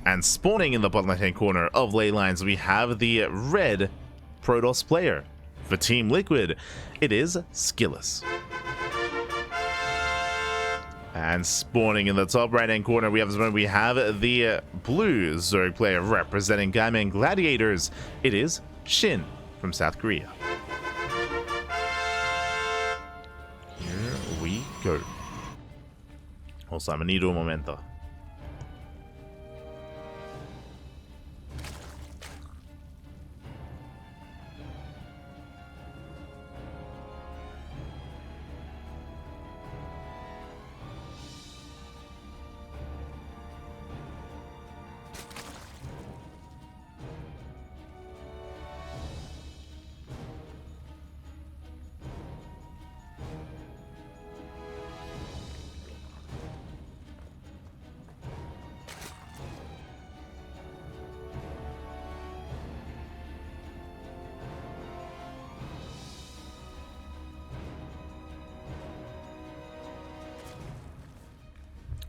And spawning in the bottom left hand corner of ley lines, we have the red Protoss player. For Team Liquid, it is SKillous. And spawning in the top right hand corner, we have the blue Zerg player representing Gaiman Gladiators. It is SHIN from South Korea. Here we go. Also, I'm gonna need un momento.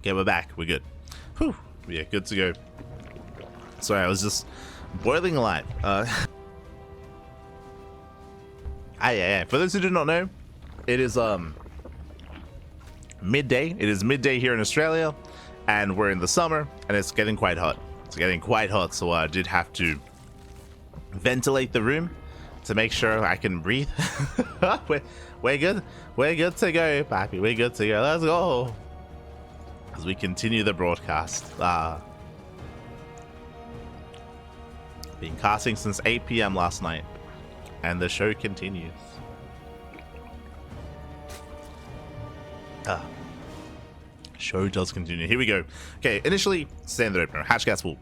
Okay, we're back. We're good. Whew. Yeah, good to go. Sorry, I was just boiling alive. For those who do not know, it is midday. It is midday here in Australia, and we're in the summer, and it's getting quite hot. It's getting quite hot, so I did have to ventilate the room to make sure I can breathe. we're good. We're good to go, Pappy. We're good to go. Let's go. As we continue the broadcast. Been casting since 8 PM last night, and the show continues. Show does continue. Here we go. Okay, initially, standard opener. Hatch gas pool.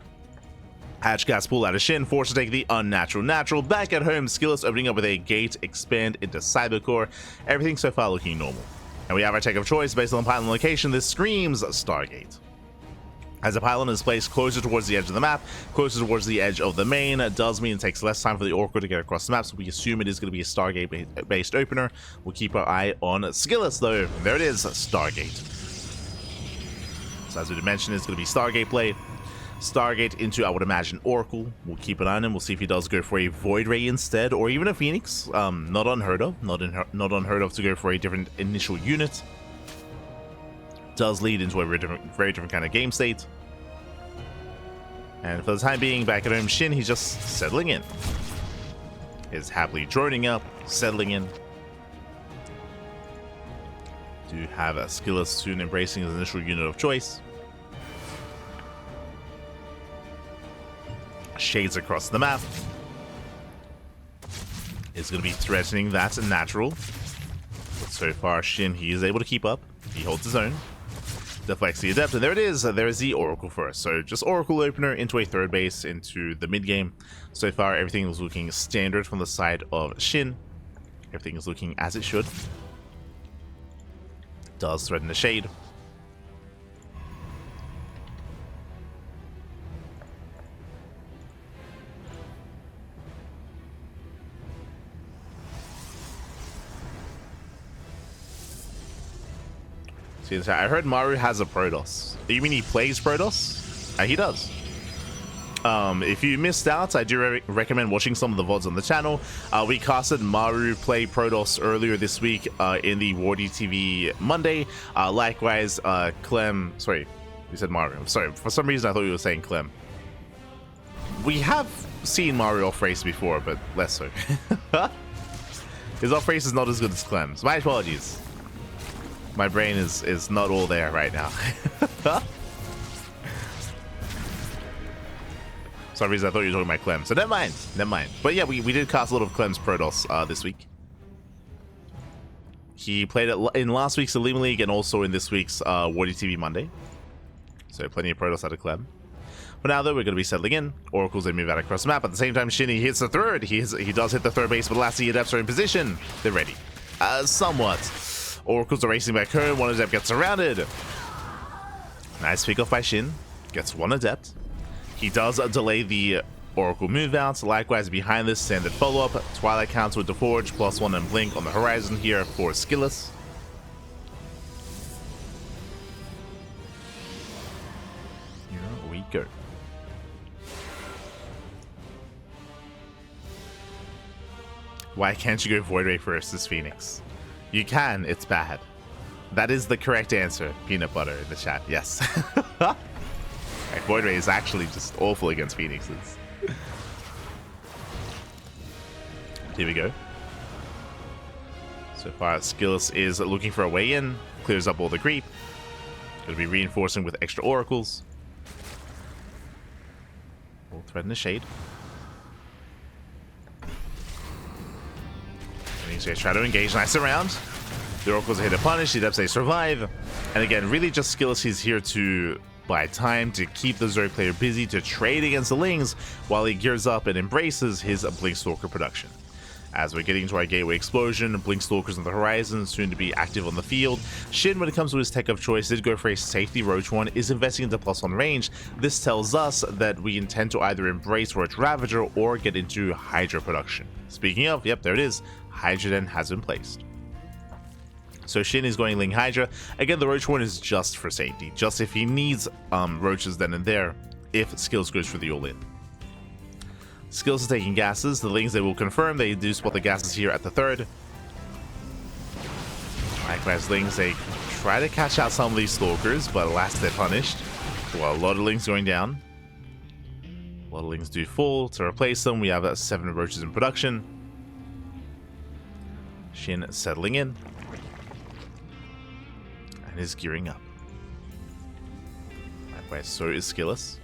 Hatch gas pool out of SHIN, forced to take the unnatural natural. Back at home, SKillous opening up with a gate, expand into Cybercore. Everything so far looking normal. And we have our tech of choice based on pylon location. This screams Stargate. As a pylon is placed closer towards the edge of the map, closer towards the edge of the main, it does mean it takes less time for the Oracle to get across the map, so we assume it is going to be a Stargate-based opener. We'll keep our eye on SKillous, though. There it is, Stargate. So as we mentioned, it's going to be Stargate play. Stargate into, I would imagine, Oracle. We'll keep an eye on him. We'll see if he does go for a Void Ray instead, or even a Phoenix. Not unheard of. Not unheard of to go for a different initial unit. Does lead into a very different kind of game state. And for the time being, back at home, SHIN, he's just settling in. Is happily droning up, settling in. Do have a SKillous soon embracing his initial unit of choice. Shades across the map. Is going to be threatening that natural. But so far, SHIN, he is able to keep up. He holds his own. Deflects the Adept, and there it is. There is the Oracle first. So just Oracle opener into a third base into the mid game. So far, everything is looking standard from the side of SHIN. Everything is looking as it should. Does threaten the Shade. See, I heard Maru has a Protoss. You mean he plays Protoss? He does. If you missed out, I do recommend watching some of the VODs on the channel. We casted Maru play Protoss earlier this week in the Wardy TV Monday. Likewise, Clem... Sorry, you said Maru. I'm sorry. For some reason, I thought you were saying Clem. We have seen Maru off-race before, but less so. His off-race is not as good as Clem's. My apologies. My brain is not all there right now. For some reason I thought you were talking about Clem. So never mind. Never mind. But yeah, we did cast a lot of Clem's Protoss this week. He played it in last week's OlimoLeague and also in this week's Wardy TV Monday. So plenty of Protoss out of Clem. For now, though, we're going to be settling in. Oracles, they move out across the map. At the same time, SHIN, he hits the third. He does hit the third base, but last the Adepts are in position. They're ready. Somewhat. Oracles are racing back home. One Adept gets surrounded. Nice pick off by SHIN. Gets one Adept. He does delay the Oracle move out. Likewise, behind this, standard follow-up. Twilight counts with the Forge, +1 and Blink on the horizon here for SKillous. Here we go. Why can't you go Void Ray versus Phoenix? You can, it's bad. That is the correct answer. Peanut butter in the chat, yes. Right, Void Ray is actually just awful against Phoenixes. Here we go. So far, SKillous is looking for a way in. Clears up all the creep. Going to be reinforcing with extra oracles. We'll threaten the shade. And he's going to try to engage nice around. The oracles are here to punish. The adepts, they survive. And again, really just SKillous. He's here to buy time, to keep the Zerg player busy, to trade against the Lings while he gears up and embraces his Blinkstalker production. As we're getting into our Gateway Explosion, Blinkstalkers on the horizon, soon to be active on the field. Shin, when it comes to his tech of choice, did go for a safety Roach one, is investing into +1 range. This tells us that we intend to either embrace Roach Ravager or get into Hydra production. Speaking of, yep, there it is. Hydra then has been placed. So Shin is going Ling Hydra. Again, the Roach one is just for safety, just if he needs Roaches then and there, if SKillous goes for the all-in. SKillous is taking gases. The Lings, they will confirm. They do spot the gases here at the 3rd. Likewise, Lings, they try to catch out some of these Stalkers, but alas, they're punished. Well, a lot of Lings going down. A lot of Lings do fall. To replace them, we have 7 Roaches in production. Shin settling in. And is gearing up. Likewise, so is SKillous.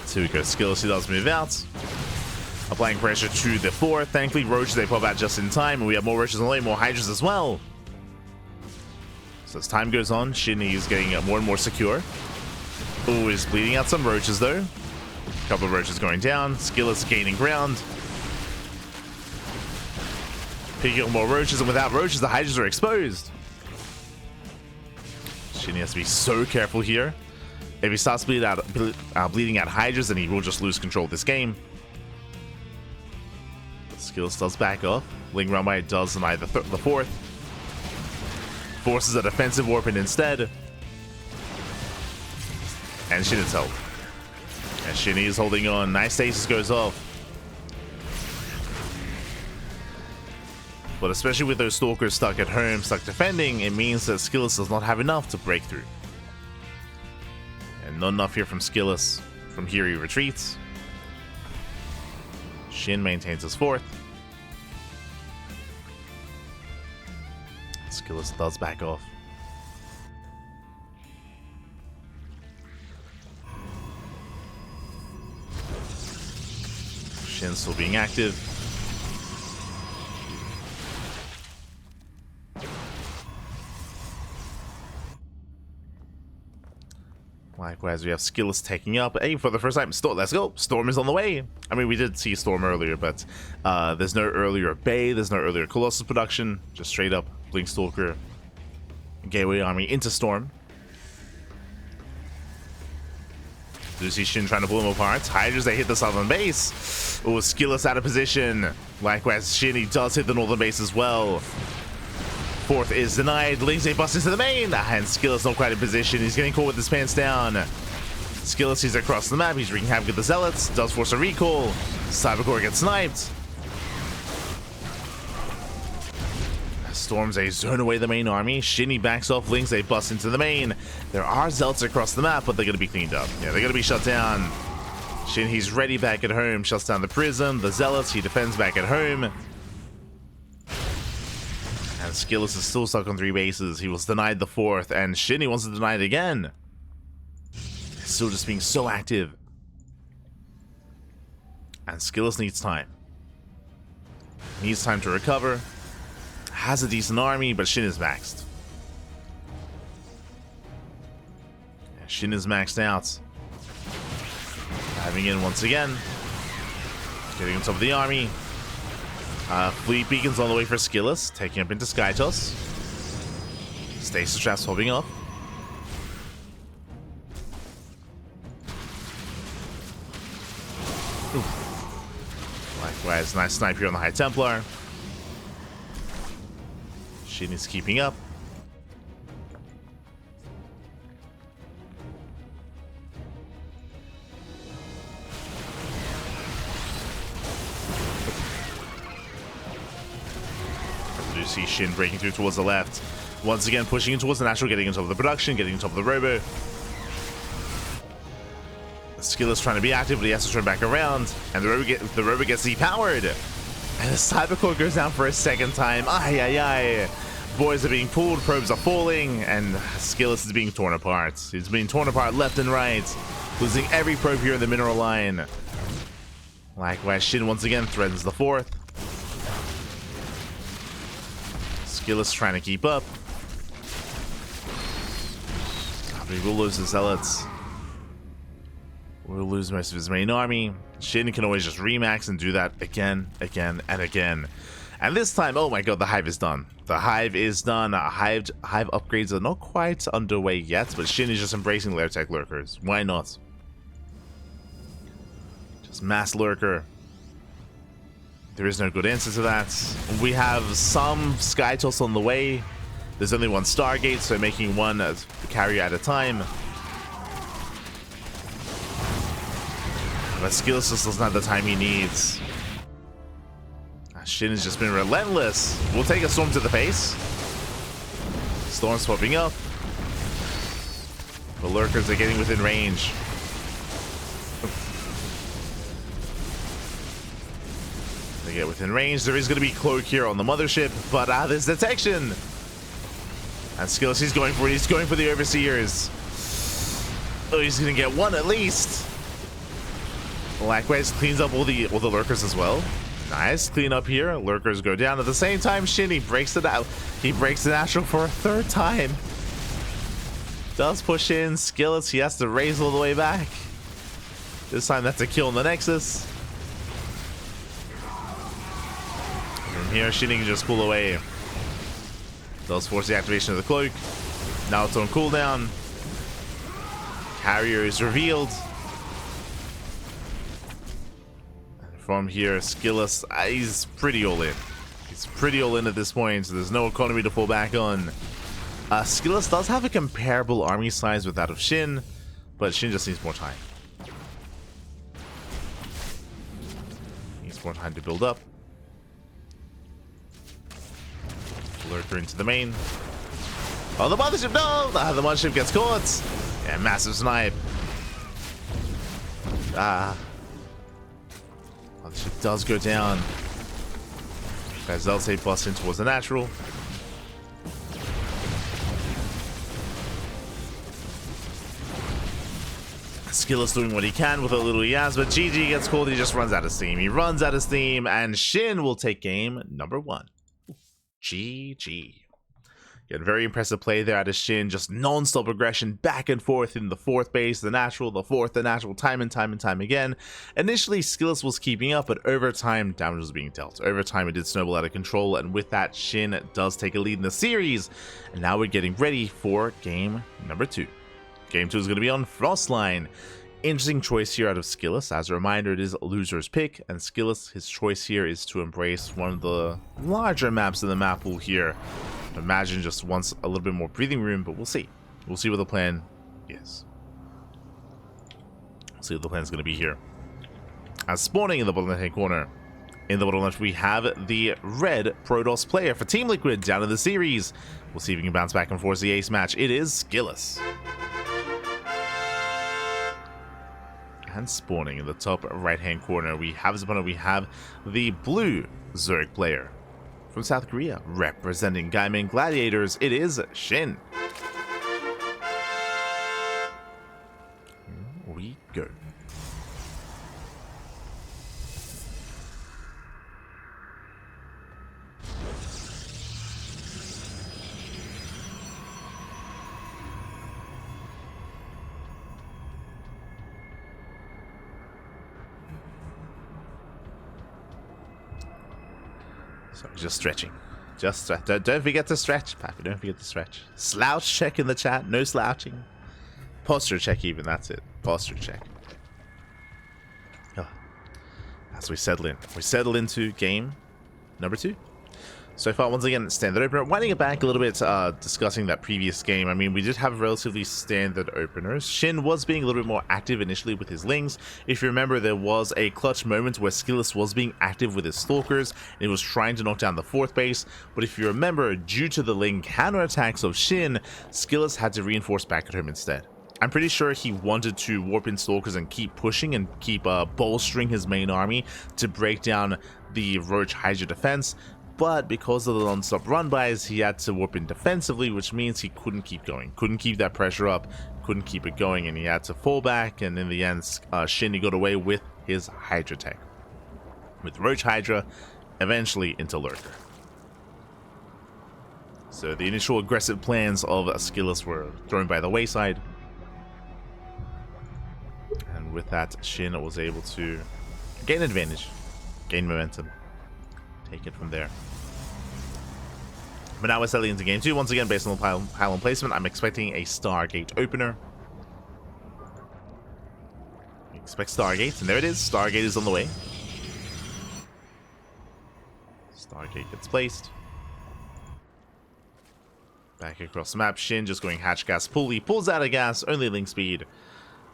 So we go SKillous, he does move out. Applying pressure to the 4th. Thankfully, Roaches, they pop out just in time, and we have more Roaches on the way, more Hydras as well. So as time goes on, Shin is getting more and more secure. Ooh, is bleeding out some Roaches though. A couple of Roaches going down. SKillous gaining ground. Picking up more Roaches, and without Roaches, the Hydras are exposed. Shin has to be so careful here. If he starts bleeding out Hydras, then he will just lose control of this game. SKillous does back off. Ling Runway does deny the 4th. Forces a defensive warp in instead. And Shin itself. And Shin is holding on. Nice stasis goes off. But especially with those Stalkers stuck at home, stuck defending, it means that SKillous does not have enough to break through. And not enough here from SKillous. From here he retreats. Shin maintains his 4th. SKillous does back off. Shin still being active. Likewise, we have SKillous taking up. Hey, for the first time, let's go. Storm is on the way. I mean, we did see Storm earlier, but there's no earlier Bay, there's no earlier Colossus production. Just straight up Blinkstalker, Gateway Army into Storm. Do see Shin trying to blow him apart. Hydras, they hit the southern base. Oh, SKillous out of position. Likewise, Shin, he does hit the northern base as well. 4th is denied. Lings, they bust into the main. And SKillous not quite in position. He's getting caught with his pants down. SKillous sees across the map. He's wreaking havoc with the Zealots. Does force a recall. Cybercore gets sniped. Storms, they zone away the main army. Shinny backs off. Lings, they bust into the main. There are Zealots across the map, but they're going to be cleaned up. Yeah, they're going to be shut down. Shin, he's ready back at home. Shuts down the prism. The Zealots, he defends back at home. And SKillous is still stuck on 3 bases. He was denied the 4th, and Shin, he wants to deny it again. He's still just being so active. And SKillous needs time. Needs time to recover. Has a decent army, but Shin is maxed. Yeah, Shin is maxed out. Diving in once again. Getting on top of the army. Fleet Beacon's on the way for SKillous, taking up into Skytoss. Stasis Traps holding up. Likewise, nice snipe here on the High Templar. SHIN is keeping up. You see SHIN breaking through towards the left. Once again, pushing in towards the natural, getting on top of the production, getting on top of the robo. SKillous trying to be active, but he has to turn back around, and the robo gets depowered. And the Cybercore goes down for a second time. Ay, ay, ay. Boys are being pulled, probes are falling, and SKillous is being torn apart. He's being torn apart left and right, losing every probe here in the mineral line. Likewise, SHIN once again threatens the fourth. SKillous trying to keep up. But he will lose the Zealots. Will lose most of his main army. SHIN can always just remax and do that again, again, and again. And this time, oh my god, the Hive is done. The Hive is done. Hive upgrades are not quite underway yet, but SHIN is just embracing Lair Tech Lurkers. Why not? Just mass Lurker. There is no good answer to that. We have some Skytoss on the way. There's only one Stargate, so making one carrier at a time. But SKillous just doesn't have the time he needs. SHIN has just been relentless. We'll take a Storm to the face. Storm swapping up. The Lurkers are getting within range. They get within range. There is going to be Cloak here on the mothership, but there's detection. And SKillous, he's going for it. He's going for the Overseers. Oh, he's going to get one at least. Likewise, cleans up all the Lurkers as well. Nice clean up here. Lurkers go down at the same time. SHIN, he breaks it out. He breaks the natural for a third time. Does push in. SKillous, he has to raise all the way back. This time that's a kill on the Nexus. From here, SHIN can just pull away. Does force the activation of the cloak. Now it's on cooldown. Carrier is revealed. From here, SKillous, he's pretty all in. He's pretty all in at this point, so there's no economy to fall back on. SKillous does have a comparable army size with that of SHIN, but SHIN just needs more time. Needs more time to build up. Lurker into the main. Oh, the mothership, no! The mothership gets caught! Yeah, massive snipe. The ship does go down. As Zeltse busts in towards the natural. SKillous doing what he can with a little he has, but GG gets called. He just runs out of steam. He runs out of steam, and SHIN will take game number 1. GG. Again, very impressive play there out of SHIN. Just non-stop aggression back and forth in the fourth base, the natural, the fourth, the natural, time and time and time again. Initially, SKillous was keeping up, but over time, damage was being dealt. Over time, it did snowball out of control, and with that, SHIN does take a lead in the series. And now we're getting ready for game number 2. Game 2 is going to be on Frostline. Interesting choice here out of SKillous. As a reminder, it is a loser's pick, and SKillous, his choice here is to embrace one of the larger maps in the map pool here. Imagine just wants a little bit more breathing room, but we'll see. We'll see what the plan is. We'll see what the plan is going to be here. As spawning in the bottom left-hand corner, in the bottom left, we have the red Protoss player for Team Liquid down in the series. We'll see if we can bounce back and force the ace match. It is SKillous. And spawning in the top right-hand corner, we have his opponent. We have the blue Zerg player from South Korea, representing Gaimin Gladiators. It is SHIN. Here we go. So just stretching. Just stretch. Don't forget to stretch, Pappy. Don't forget to stretch. Slouch check in the chat. No slouching. Posture check even. That's it. Posture check. Oh. as we settle into game number 2. So far, once again, standard opener. Winding it back a little bit, discussing that previous game. I mean, we did have relatively standard openers. SHIN was being a little bit more active initially with his Lings. If you remember, there was a clutch moment where SKillous was being active with his Stalkers, and he was trying to knock down the 4th base. But if you remember, due to the Ling counterattacks of SHIN, SKillous had to reinforce back at home instead. I'm pretty sure he wanted to warp in Stalkers and keep pushing and keep bolstering his main army to break down the Roach Hydra defense. But because of the non-stop run-bys, he had to warp in defensively, which means he couldn't keep going. Couldn't keep that pressure up, couldn't keep it going, and he had to fall back, and in the end, SHIN got away with his Hydra tech. With Roach Hydra, eventually into Lurker. So the initial aggressive plans of SKillous were thrown by the wayside. And with that, SHIN was able to gain advantage, gain momentum, take it from there. But now we're settling into game 2. Once again, based on the pylon placement, I'm expecting a Stargate opener. We expect Stargate, and there it is. Stargate is on the way. Stargate gets placed. Back across the map, SHIN just going hatch gas pull. He pulls out of gas, only link speed,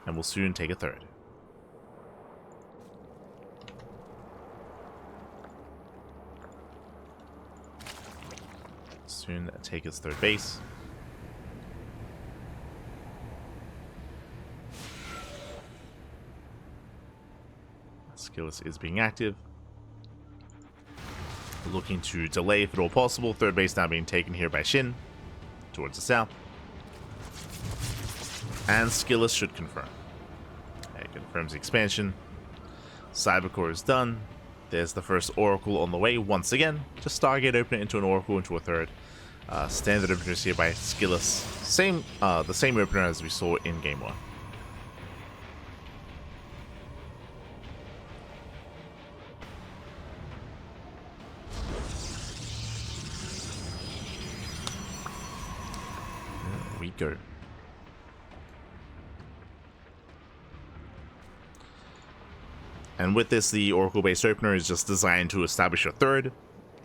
and will soon take a 3rd. Soon take his 3rd base. SKillous is being active. Looking to delay if at all possible. 3rd base now being taken here by SHIN towards the south. And SKillous should confirm. It confirms the expansion. Cybercore is done. There's the first Oracle on the way once again. Just Stargate open it into an Oracle into a 3rd. Standard openers here by SKillous. The same opener as we saw in game 1. There we go. And with this, the Oracle-based opener is just designed to establish a 3rd.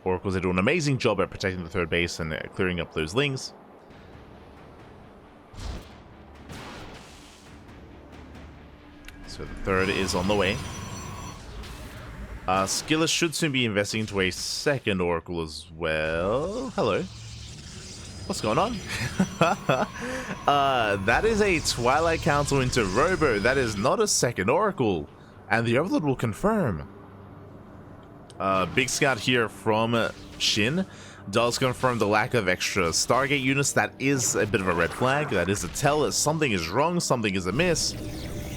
Oracles are doing an amazing job at protecting the 3rd base and clearing up those Lings. So the 3rd is on the way. SKillous should soon be investing into a 2nd Oracle as well. Hello. What's going on? That is a Twilight Council into Robo. That is not a 2nd Oracle. And the Overlord will confirm. Big Scout here from SHIN does confirm the lack of extra Stargate units. That is a bit of a red flag. That is a tell that something is wrong, something is amiss,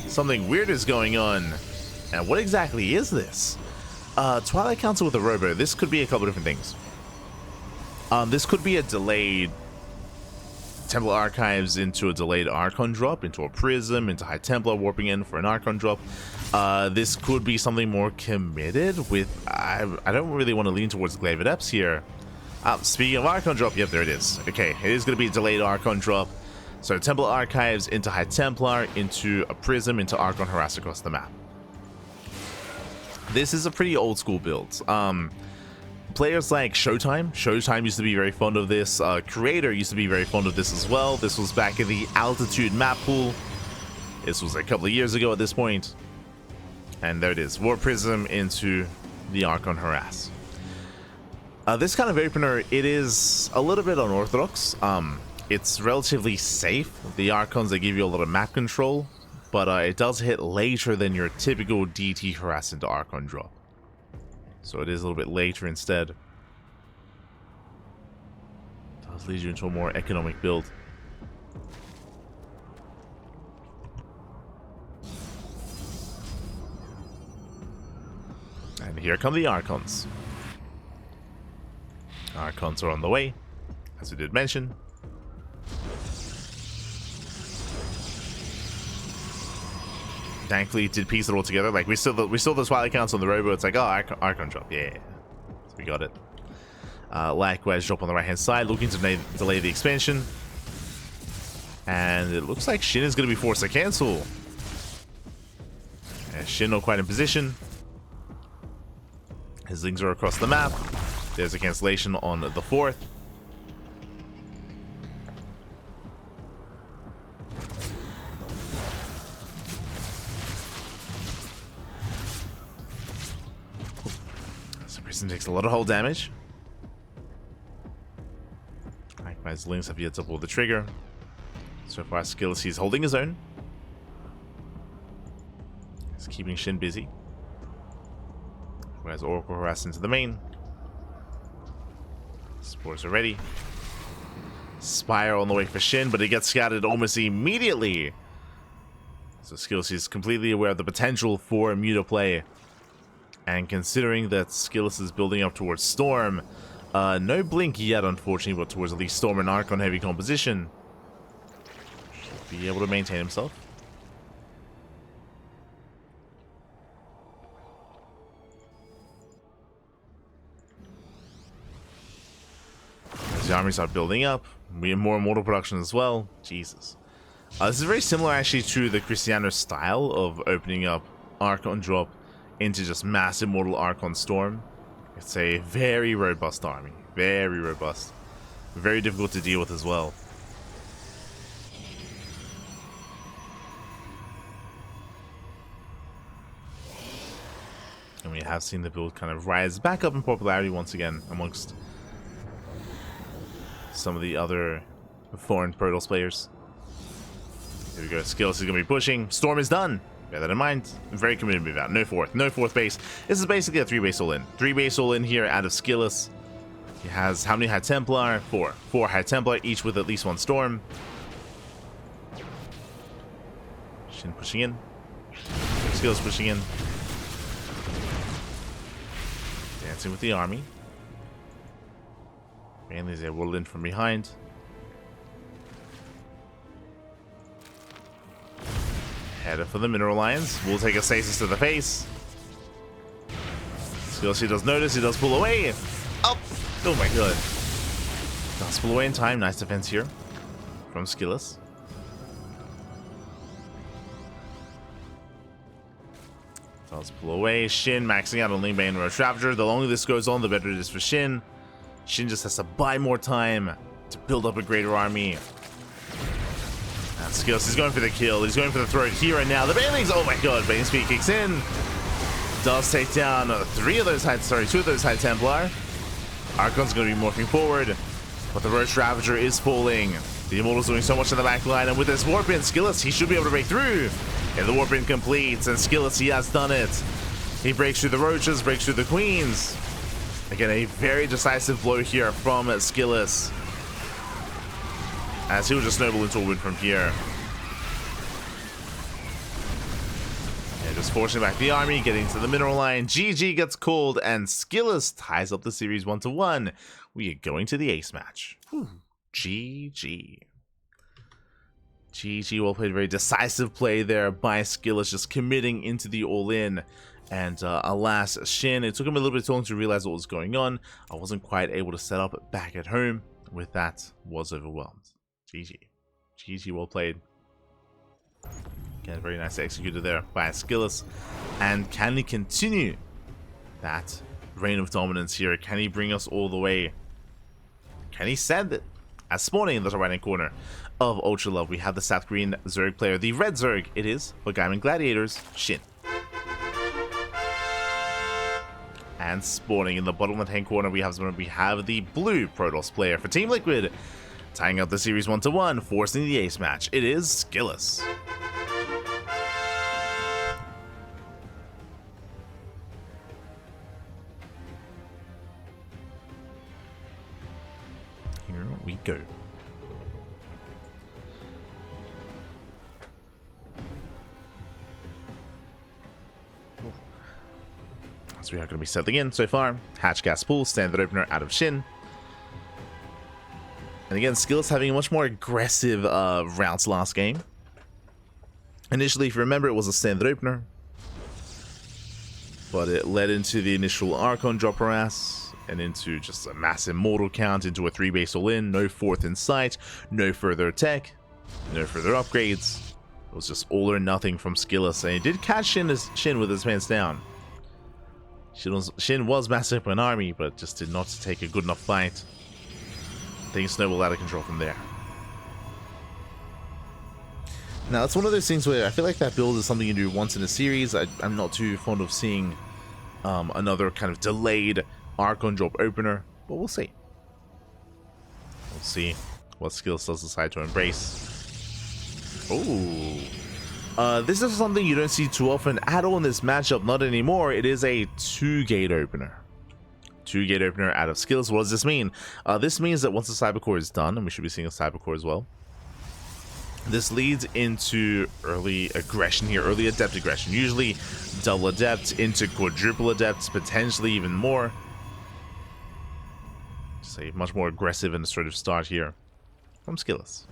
something weird is going on. And what exactly is this? Twilight Council with a Robo. This could be a couple different things. This could be a delayed Templar Archives into a delayed Archon drop, into a Prism, into High Templar warping in for an Archon drop. This could be something more committed with... I don't really want to lean towards Glaive Adepts here. Speaking of Archon drop, yep, there it is. Okay, it is going to be a delayed Archon drop. So Templar Archives into High Templar, into a Prism, into Archon Harass across the map. This is a pretty old school build. Players like Showtime used to be very fond of this. Creator used to be very fond of this as well. This was back in the Altitude map pool. This was a couple of years ago at this point. And there it is. War Prism into the Archon Harass. This kind of opener, it is a little bit unorthodox. It's relatively safe. The Archons, they give you a lot of map control. But it does hit later than your typical DT Harass into Archon drop. So it is a little bit later instead. Does lead you into a more economic build. And here come the Archons. Archons are on the way, as we did mention. Thankfully, did piece it all together. Like we saw the Twilight Council on the Robo. It's like, oh, Archon drop, yeah, so we got it. Likewise, drop on the right hand side, looking to delay the expansion, and it looks like SHIN is going to be forced to cancel. Yeah, SHIN not quite in position. His links are across the map. There's a cancellation on the 4th. So Prison takes a lot of hull damage. His links have yet to pull the trigger. So far, SKillous, he's holding his own. He's keeping Shin busy. Whereas Oracle harass into the main. Spores are ready. Spire on the way for Shin, but it gets scattered almost immediately. So SKillous is completely aware of the potential for Muta play. And considering that SKillous is building up towards Storm, no blink yet, unfortunately, but towards at least Storm and Arc on heavy composition. Should be able to maintain himself. As the armies start building up, we have more immortal production as well. Jesus. This is very similar actually to the Cristiano style of opening up Arc on drop into just mass immortal Arc on Storm. It's a very robust army. Very robust. Very difficult to deal with as well. And we have seen the build kind of rise back up in popularity once again amongst some of the other foreign Protoss players. Here we go. SKillous is going to be pushing. Storm is done. Bear that in mind. Very committed move out. No fourth. No fourth base. This is basically a 3-base all-in. 3-base all-in here out of SKillous. He has how many High Templar? 4. 4 High Templar, each with at least 1 Storm. Shin pushing in. SKillous pushing in. Dancing with the army. Mainly they roll in from behind. Header for the Mineral Lions. We'll take a stasis to the face. SKillous, he does notice. He does pull away. Up. Oh my god. Does pull away in time. Nice defense here from SKillous. Does pull away. Shin maxing out on Ling Bane Road Ravager. The longer this goes on, the better it is for Shin. Shin just has to buy more time to build up a greater army. And SKillous is going for the kill. He's going for the throat here and now. The Banelings, oh my god, Bane Speed kicks in. Does take down 2 of those High Templar. Archon's going to be morphing forward, but the Roach Ravager is falling. The Immortal's doing so much in the back line, and with this Warp In, SKillous, he should be able to break through. And the Warp In completes, and SKillous, he has done it. He breaks through the Roaches, breaks through the Queens. Again, a very decisive blow here from SKillous, as he will just snowball into a win from here. Yeah, just forcing back the army, getting to the mineral line. GG gets called, and SKillous ties up the series 1-1. We are going to the ace match. Whew. GG. GG, well played. Very decisive play there by SKillous, just committing into the all-in. And alas, Shin, it took him a little bit too long to realize what was going on. I wasn't quite able to set up back at home. With that, was overwhelmed. GG. GG, well played. Again, very nice executed there by SKillous. And can he continue that reign of dominance here? Can he bring us all the way? Can he send it? As spawning in the top right-hand corner of Ultra Love, we have the South Green Zerg player. The red Zerg, it is for Gaiman Gladiators, Shin. And spawning in the bottom left-hand corner, we have the blue Protoss player for Team Liquid, tying up the series 1-1, forcing the ace match. It is SKillous. Here we go. So we are going to be settling in so far. Hatch Gas Pool, standard opener out of Shin. And again, SKillous having a much more aggressive routes last game. Initially, if you remember, it was a standard opener. But it led into the initial Archon drop harass, and into just a massive mortal count, into a 3-base all-in, no fourth in sight, no further tech, no further upgrades. It was just all or nothing from SKillous, and he did catch Shin with his pants down. SHIN was massive by an army, but just did not take a good enough fight. Things snowballed out of control from there. Now, it's one of those things where I feel like that build is something you do once in a series. I'm not too fond of seeing another kind of delayed Archon drop opener, but we'll see. We'll see what SKillous does decide to embrace. Oh, this is something you don't see too often at all in this matchup. Not anymore. It is a 2-gate opener. 2-gate opener out of SKillous. What does this mean? This means that once the Cybercore is done, and we should be seeing a Cybercore as well, this leads into early aggression here, early adept aggression. Usually double adept into quadruple adept, potentially even more. Just a much more aggressive and assertive start here from SKillous.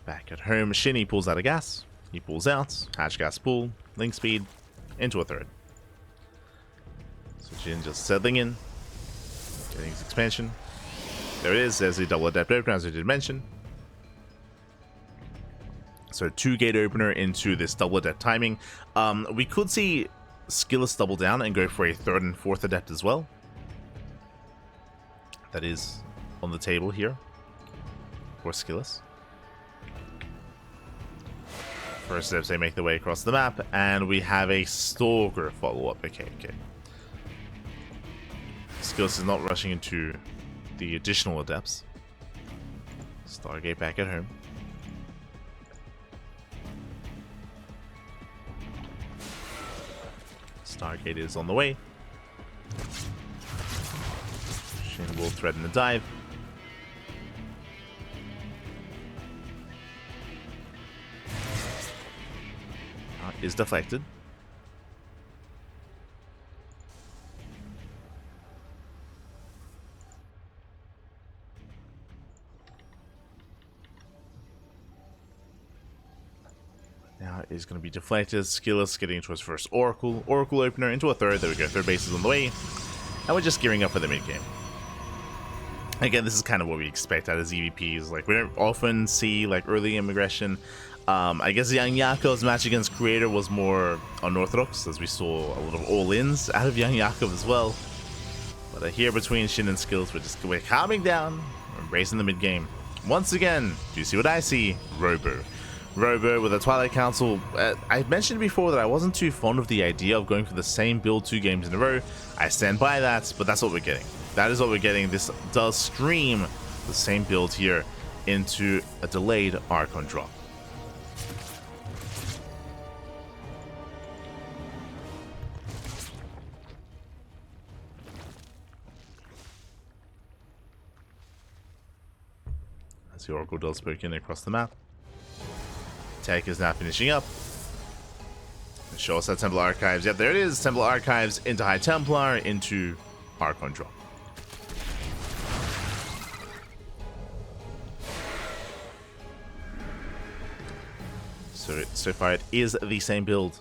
Back at home, SHIN pulls out a gas. He pulls out, hatch gas pull, link speed, into a third. So SHIN just settling in, getting his expansion. There it is, there's the double adept opener, as I did mention. So 2-gate opener into this double adept timing. We could see SKillous double down and go for a 3rd and 4th adept as well. That is on the table here for SKillous. First steps, they make their way across the map, and we have a Stalker follow-up. Okay. SKillous is not rushing into the additional adepts. Stargate back at home. Stargate is on the way. SHIN will threaten the dive. Is deflected. Now is going to be deflected. SKillous getting into his first Oracle opener into a 3rd. There we go. 3rd base is on the way. And we're just gearing up for the mid game. Again, this is kind of what we expect out of ZvPs. Like, we don't often see like early game aggression. I guess Young Yakov's match against Creator was more unorthodox, as we saw a lot of all-ins out of Young Yakov as well. But here between SHIN and SKillous, we're calming down, we're embracing the mid-game. Once again, do you see what I see? Robo with a Twilight Council. I mentioned before that I wasn't too fond of the idea of going for the same build 2 games in a row. I stand by that, but that's what we're getting. That is what we're getting. This does stream the same build here into a delayed Archon drop. The Oracle does poke in across the map. Tech is now finishing up. Show us that Templar Archives. Yep, there it is. Templar Archives into High Templar, into Archon drop. So far it is the same build.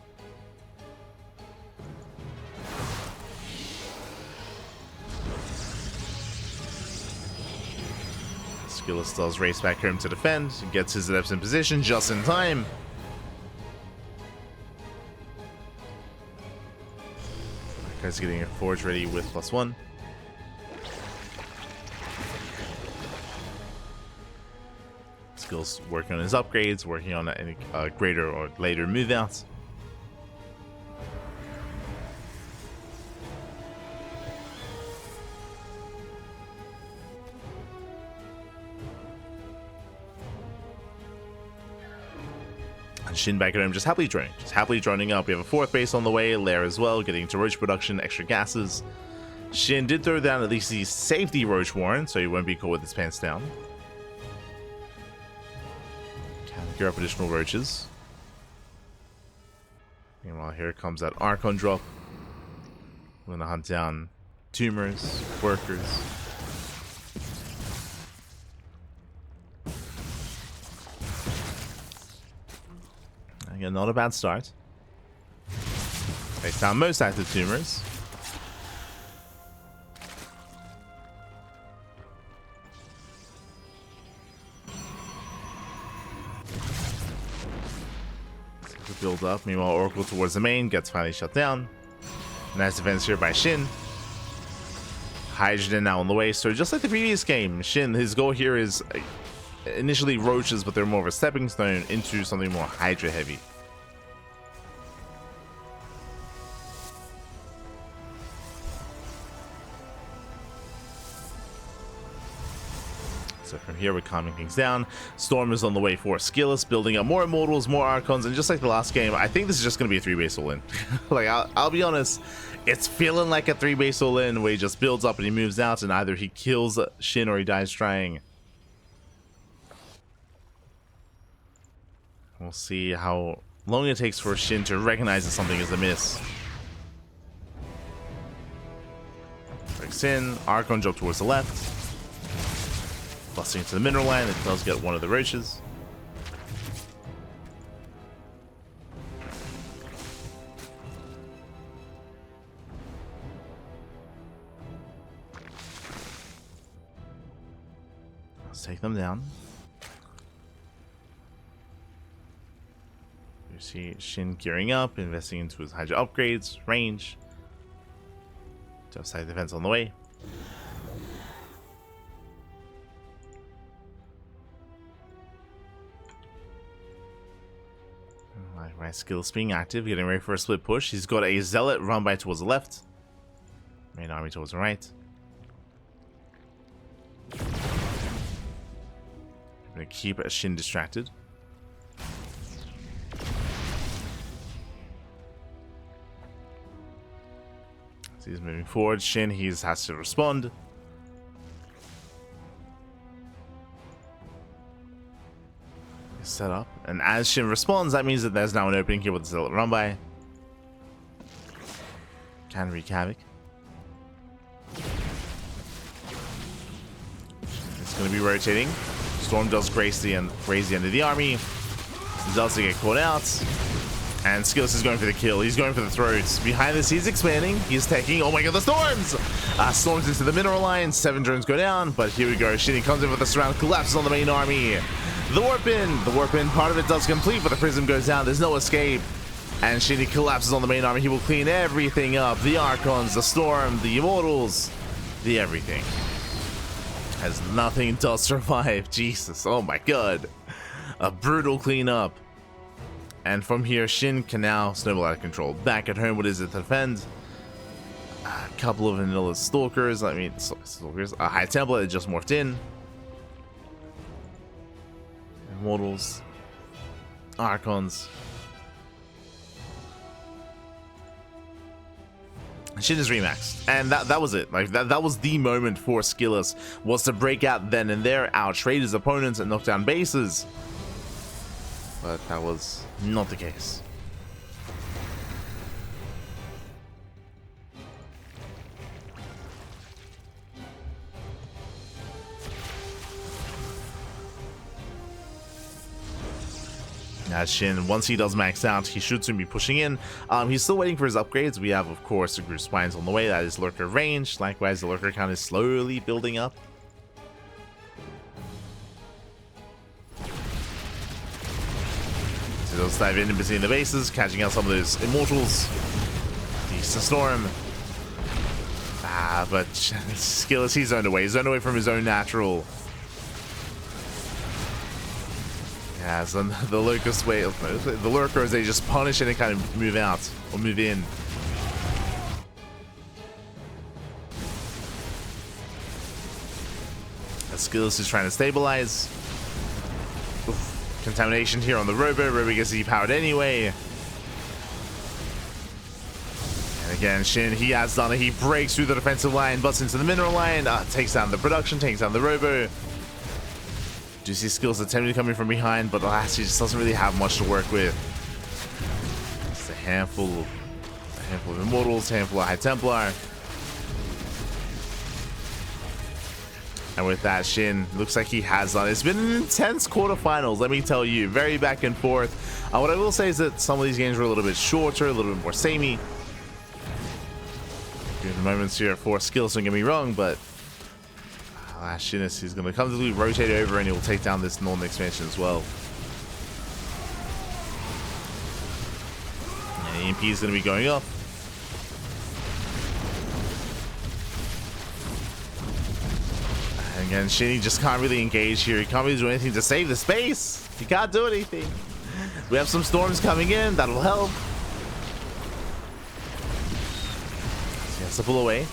SKillous does race back home to defend, gets his adepts in position just in time. That guy's getting a forge ready with +1. SKillous working on his upgrades, working on any greater or later move outs. And SHIN back at home just happily droning up. We have a 4th base on the way, Lair as well, getting into Roach production, extra gases. SHIN did throw down at least the safety Roach Warren, so he won't be caught with his pants down. Can gear up additional Roaches. Meanwhile, here comes that Archon drop. We're gonna hunt down tumors, workers. Again, not a bad start. Takes down most active tumors. build up. Meanwhile, Oracle towards the main gets finally shut down. Nice defense here by SHIN. Hydrogen now on the way. So just like the previous game, SHIN, his goal here is initially roaches, but they're more of a stepping stone into something more Hydra heavy. So from here, we're calming things down. Storm is on the way for SKillous, building up more Immortals, more Archons, and just like the last game, I think this is just going to be a 3-base all-in. Like, I'll be honest, it's feeling like a 3-base all-in where he just builds up and he moves out, and either he kills SHIN or he dies trying. We'll see how long it takes for SHIN to recognize that something is amiss. Breaks in, Archon jump towards the left. Busting into the mineral line, it does get one of the roaches. Let's take them down. You see SHIN gearing up, investing into his Hydra upgrades, range. Just side defense on the way. My SKillous being active, getting ready for a split push. He's got a Zealot run by towards the left. Main army towards the right. I'm going to keep SHIN distracted. So he's moving forward. SHIN, he has to respond. Set up, and as SHIN responds, that means that there's now an opening here with the Zealot run by. Can wreak havoc. It's going to be rotating. Storm does graze the end of the army. Does get caught out, and SKillous is going for the kill. He's going for the throats. Behind this, he's expanding. He's taking. Oh my god, the storms! Storms into the mineral line. 7 drones go down, but here we go. SHIN comes in with a surround, collapses on the main army. The warp in, part of it does complete, but the prism goes down. There's no escape, and SHIN collapses on the main army. He will clean everything up. The Archons, the Storm, the Immortals, the everything. As nothing does survive. Jesus, oh my god. A brutal cleanup. And from here, SHIN can now snowball out of control. Back at home, what is it to defend? A couple of vanilla Stalkers. I mean, Stalkers. A High Templar that just morphed in. Immortals, Archons. SHIN is remaxed, and that was it. Like that was the moment for SKillous, was to break out then and there, outtrade his opponents and knock down bases. But that was not the case. As SHIN, once he does max out, he should soon be pushing in. He's still waiting for his upgrades. We have, of course, the Group Spines on the way. That is Lurker range. Likewise, the Lurker count is slowly building up. So they'll dive in between the bases, catching out some of those Immortals. Beast of Storm. But SKillous, he's zoned away. He's zoned away from his own natural. Yeah, so the Locust way, the Lurkers, they just punish and they kind of move out or move in. As SKillous is trying to stabilize. Oof. Contamination here on the Robo. Robo gets depowered anyway. And again, SHIN, he has done it. He breaks through the defensive line, busts into the mineral line, takes down the production, takes down the Robo. Do see SKillous attempting to come in from behind, but alas, he just doesn't really have much to work with. It's a handful of Immortals, a handful of High Templar. And with that, SHIN looks like he has done it. It's been an intense quarterfinals, let me tell you. Very back and forth. What I will say is that some of these games were a little bit shorter, a little bit more samey. Good moments here for SKillous, don't get me wrong, but SHIN, he's going to comfortably rotate over and he'll take down this Northern expansion as well. EMP is going to be going up. And again, SHIN just can't really engage here. He can't really do anything to save the space. He can't do anything. We have some storms coming in. That'll help. So he has to pull away.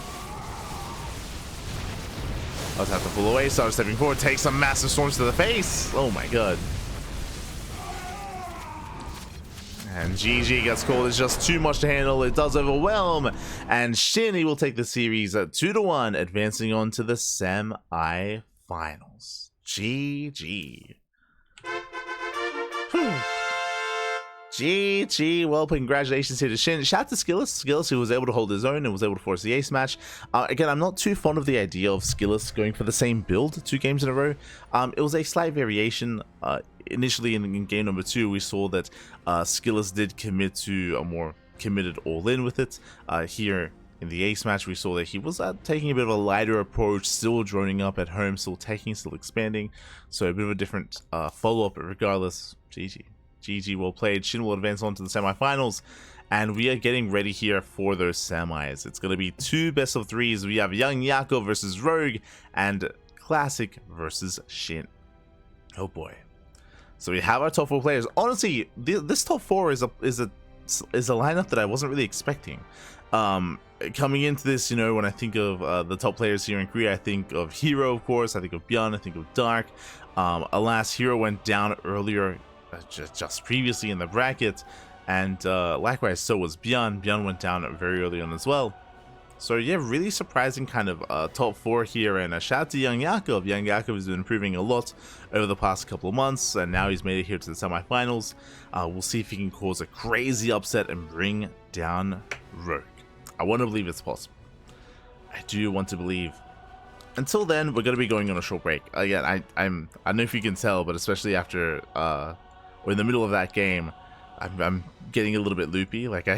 I'll have to pull away. Start stepping forward. Take some massive storms to the face. Oh my god. And GG gets called. It's just too much to handle. It does overwhelm. And SHIN, he will take the series 2-1, advancing on to the semi-finals. GG. GG. Well, congratulations here to SHIN. Shout out to SKillous, who was able to hold his own and was able to force the ace match. Again, I'm not too fond of the idea of SKillous going for the same build 2 games in a row. It was a slight variation. Initially in game number 2, we saw that SKillous did commit to a more committed all-in with it. Here in the ace match, we saw that he was taking a bit of a lighter approach, still droning up at home, still expanding. So a bit of a different follow-up, but regardless, GG. GG, well played. SHIN will advance on to the semifinals, and we are getting ready here for those semis. It's going to be 2 best of 3s. We have Young Yako versus Rogue, and Classic versus SHIN. Oh boy. So we have our top 4 players. Honestly, this top 4 is a lineup that I wasn't really expecting. Coming into this, you know, when I think of the top players here in Korea, I think of Hero, of course. I think of Byun. I think of Dark. Alas, Hero went down earlier. Just previously in the bracket, and likewise so was Byun. Byun went down very early on as well. So yeah, really surprising kind of top 4 here, and a shout out to Young Yakov. Young Yakov has been improving a lot over the past couple of months, and now he's made it here to the semifinals. We'll see if he can cause a crazy upset and bring down Rogue. I want to believe it's possible. I do want to believe. Until then, we're going to be going on a short break. Again, I don't know if you can tell, but especially after we're in the middle of that game, I'm getting a little bit loopy. Like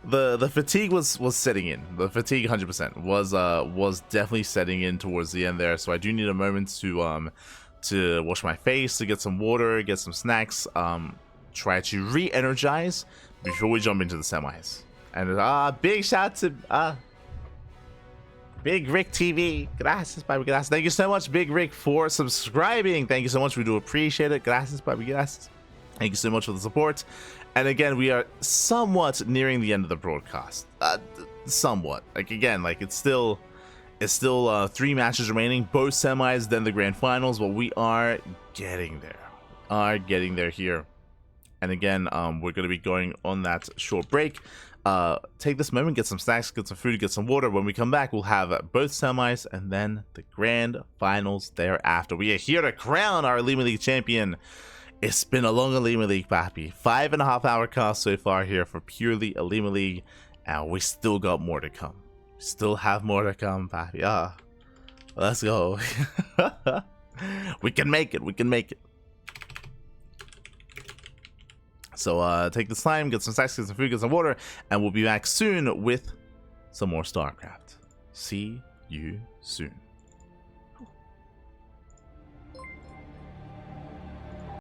the fatigue was setting in. The fatigue 100% was definitely setting in towards the end there. So I do need a moment to wash my face, to get some water, get some snacks, try to re-energize before we jump into the semis. And big shout to Big Rick TV. Gracias, baby. Gracias. Thank you so much, Big Rick, for subscribing. Thank you so much. We do appreciate it. Gracias, baby. Gracias. Thank you so much for the support. And again, we are somewhat nearing the end of the broadcast. Somewhat. Like again, like it's still 3 matches remaining, both semis, then the grand finals. But we are getting there. Getting there here. And again, we're going to be going on that short break. Take this moment, get some snacks, get some food, get some water. When we come back, we'll have both semis and then the grand finals thereafter. We are here to crown our OlimoLeague champion. It's been a long OlimoLeague, papi. 5.5 hour cast so far here for purely OlimoLeague, and we still got more to come. Still have more to come, papi. Let's go. We can make it. We can make it. So take this time, get some snacks, get some food, get some water, and we'll be back soon with some more StarCraft. See you soon.